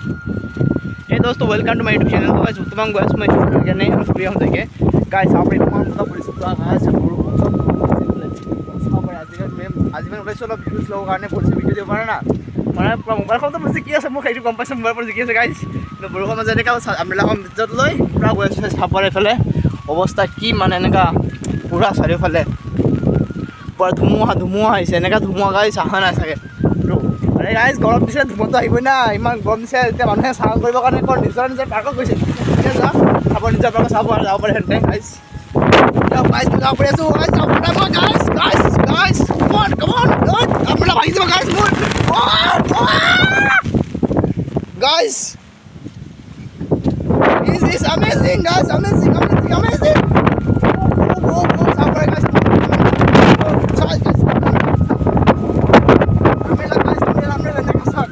Hey दोस्तों, welcome to my YouTube channel. Guys तमाम guys मैं शुरू करने हम फ्री हम देखे गाइस आप इमान पता पुलिस का गाइस आज मैं ওলাইছো অলপ ভিউজ লও কাৰণে পুলিচে ভিডিও দিব পাৰে না মানে মোবাইলখন তো বেছি কি আছে মোক সেইটো গম পাইছো মোবাইল પર জিকি আছে গাইস কিন্তু বৰষুণ মাজে এনেকা আমলাখন বিজত লৈ পুৰা গৈ আছে চাপৰে ফেলে অৱস্থা কি মানে এনেকা পুৰা চাৰিওফালে পুৰা ধুমুহা আহিছে এনেকা ধুমুহা গাইস আহা নাই চাগে আৰে গাইস গৰম দিছে ধুমুহা তো আহিবই না ইমান গৰম দিছে এতিয়া মানুহে চাং কৰিব কাৰণে কোন নিজৰ পাৰ্কত গৈছে ঠিক আছে চাব নিজৰ পাৰ্কত চাব আৰু যাব পাৰে হেনতে guys guys kita boleh so guys come on Lord amla bhai jo guys guys this is amazing guys amazing sabar guys amla nakasat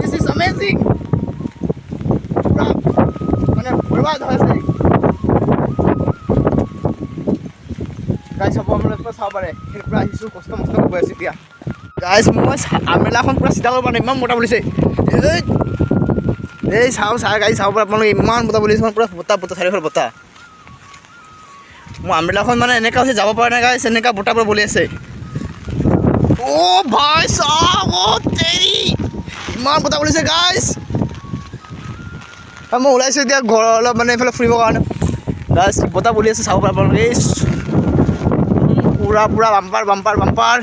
this is amazing মানে বরবাদ হয়েছে গাইস সব আমরা তো সাবারে এর পুরা হিসু কষ্ট মস্ত করে আছে দিয়া গাইস মই আমলাখন পুরা সিধা করব না ইমান মোটা বলিছে এই সাও সা গাইস সাও আপনাদের ইমান মোটা বলিছে পুরা বতা চাৰিফালে বতা মই আমলাখন মানে এনেকা হৈছে যাব পৰা নাই গাইস এনেকা বতা পুৰা বলি আছে ও ভাই সাব ও তেৰি ইমান বতা বলিছে গাইস মই ওলাইছো দিয়া ঘৰ অলপ মানে এফালে ফুৰিব কাৰণে গাইস বতা বলি আছে চাও আপোনালোকে पूरा बाम्पार